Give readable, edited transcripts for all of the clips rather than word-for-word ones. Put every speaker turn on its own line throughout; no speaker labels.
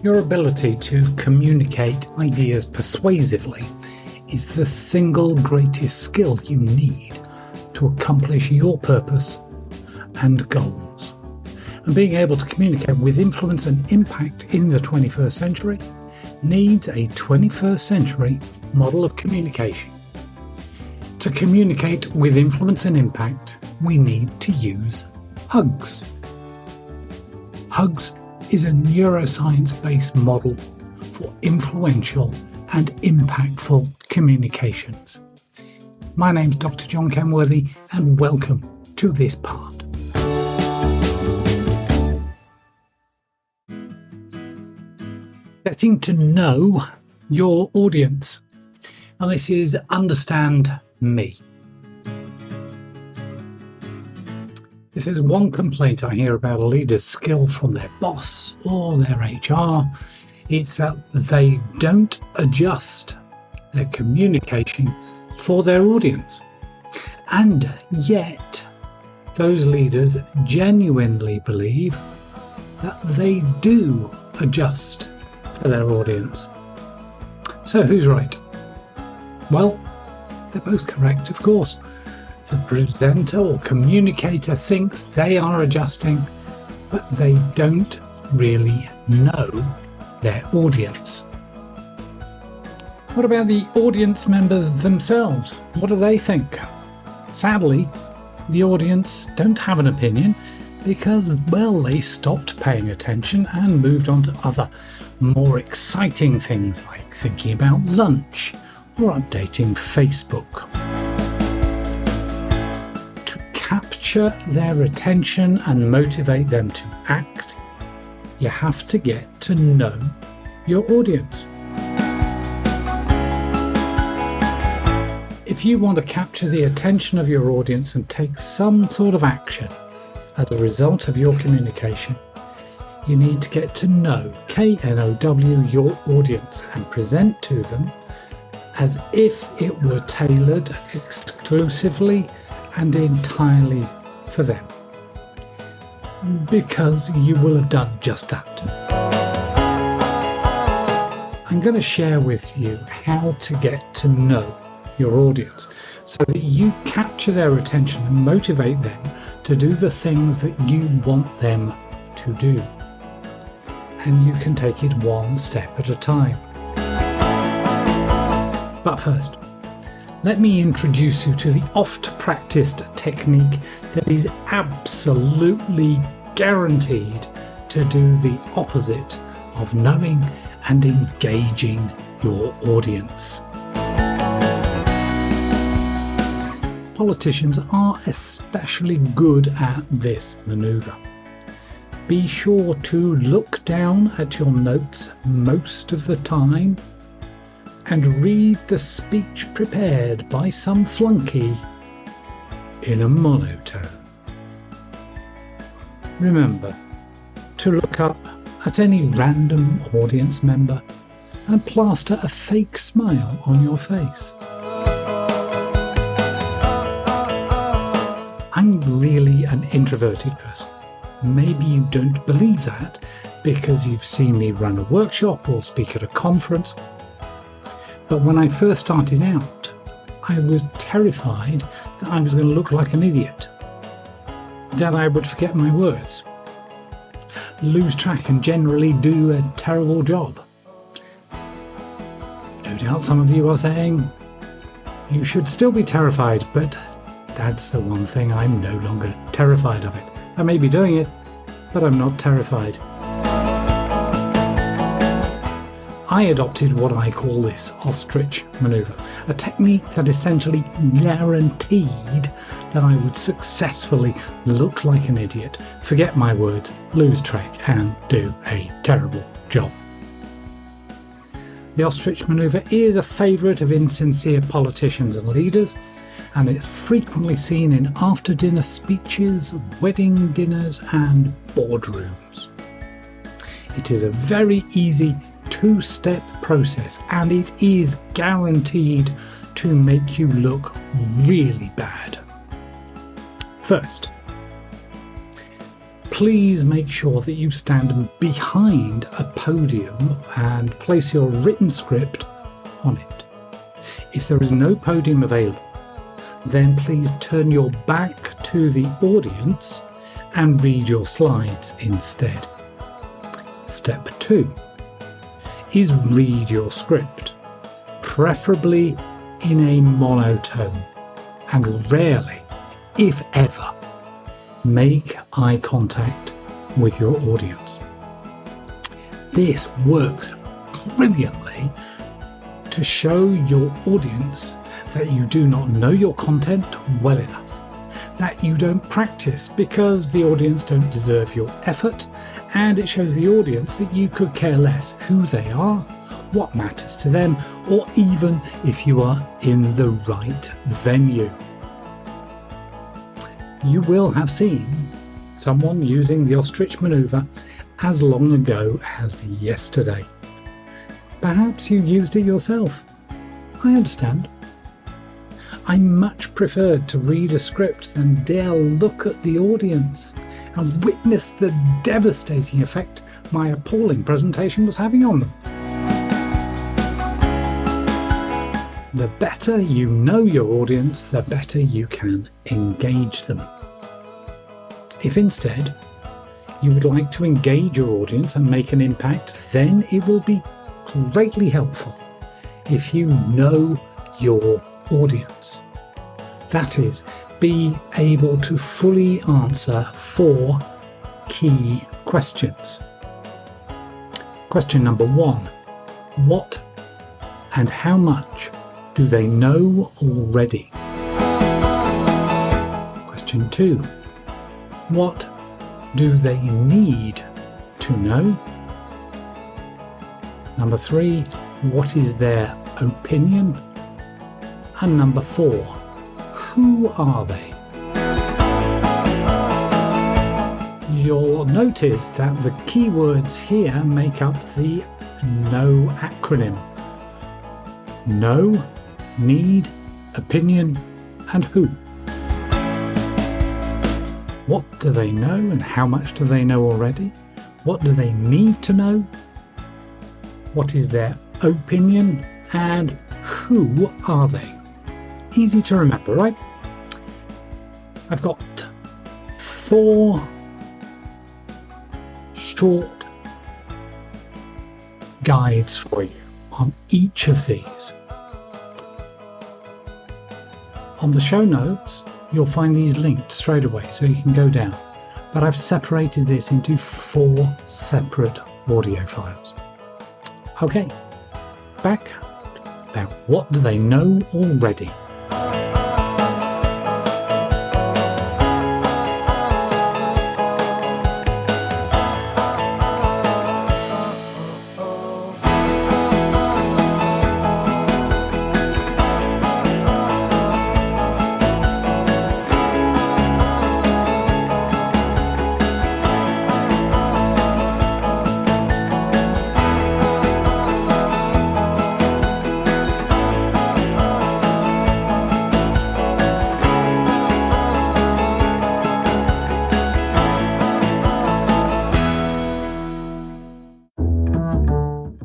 Your ability to communicate ideas persuasively is the single greatest skill you need to accomplish your purpose and goals. And being able to communicate with influence and impact in the 21st century needs a 21st century model of communication. To communicate with influence and impact, we need to use HUGS. HUGS is a neuroscience-based model for influential and impactful communications. My name's Dr. John Kenworthy, and welcome to this part. Getting to know your audience. And this is understand me. If there's one complaint I hear about a leader's skill from their boss or their HR, it's that they don't adjust their communication for their audience. And yet, those leaders genuinely believe that they do adjust for their audience. So who's right? Well, they're both correct, of course. The presenter or communicator thinks they are adjusting, but they don't really know their audience. What about the audience members themselves? What do they think? Sadly, the audience don't have an opinion because, well, they stopped paying attention and moved on to other, more exciting things like thinking about lunch or updating Facebook. To capture their attention and motivate them to act, you have to get to know your audience. If you want to capture the attention of your audience and take some sort of action as a result of your communication, you need to get to know, K-N-O-W, your audience and present to them as if it were tailored exclusively and entirely for them. Because you will have done just that. I'm going to share with you how to get to know your audience so that you capture their attention and motivate them to do the things that you want them to do. And you can take it one step at a time. But first, let me introduce you to the oft-practiced technique that is absolutely guaranteed to do the opposite of knowing and engaging your audience. Politicians are especially good at this maneuver. Be sure to look down at your notes most of the time and read the speech prepared by some flunky in a monotone. Remember to look up at any random audience member and plaster a fake smile on your face. I'm really an introverted person. Maybe you don't believe that because you've seen me run a workshop or speak at a conference. But when I first started out, I was terrified that I was going to look like an idiot, that I would forget my words, lose track and generally do a terrible job. No doubt some of you are saying, you should still be terrified, but that's the one thing I'm no longer terrified of it. I may be doing it, but I'm not terrified. I adopted what I call this ostrich maneuver, a technique that essentially guaranteed that I would successfully look like an idiot, forget my words, lose track, and do a terrible job. The ostrich maneuver is a favourite of insincere politicians and leaders, and it's frequently seen in after-dinner speeches, wedding dinners, and boardrooms. It is a very easy two-step process, and it is guaranteed to make you look really bad. First, please make sure that you stand behind a podium and place your written script on it. If there is no podium available, then please turn your back to the audience and read your slides instead. Step 2 is read your script, preferably in a monotone, and rarely, if ever, make eye contact with your audience. This works brilliantly to show your audience that you do not know your content well enough, that you don't practice because the audience don't deserve your effort, and it shows the audience that you could care less who they are, what matters to them, or even if you are in the right venue. You will have seen someone using the ostrich maneuver as long ago as yesterday. Perhaps you used it yourself. I understand. I much preferred to read a script than dare look at the audience and witness the devastating effect my appalling presentation was having on them. The better you know your audience, the better you can engage them. If instead you would like to engage your audience and make an impact, then it will be greatly helpful if you know your audience. That is, be able to fully answer 4 key questions. Question number 1. What and how much do they know already? Question 2. What do they need to know? Number 3. What is their opinion? And number 4. Who are they? You'll notice that the keywords here make up the KNOW acronym. Know, need, opinion, and who. What do they know and how much do they know already? What do they need to know? What is their opinion? And who are they? Easy to remember, right? I've got 4 short guides for you on each of these. On the show notes, you'll find these linked straight away so you can go down. But I've separated this into 4 separate audio files. Okay, back about what do they know already.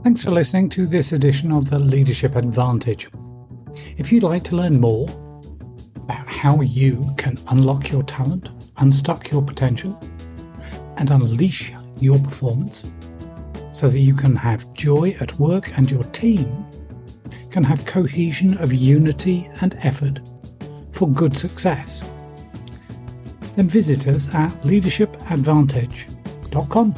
Thanks for listening to this edition of the Leadership Advantage. If you'd like to learn more about how you can unlock your talent, unstuck your potential, and unleash your performance so that you can have joy at work and your team can have cohesion of unity and effort for good success, then visit us at leadershipadvantage.com.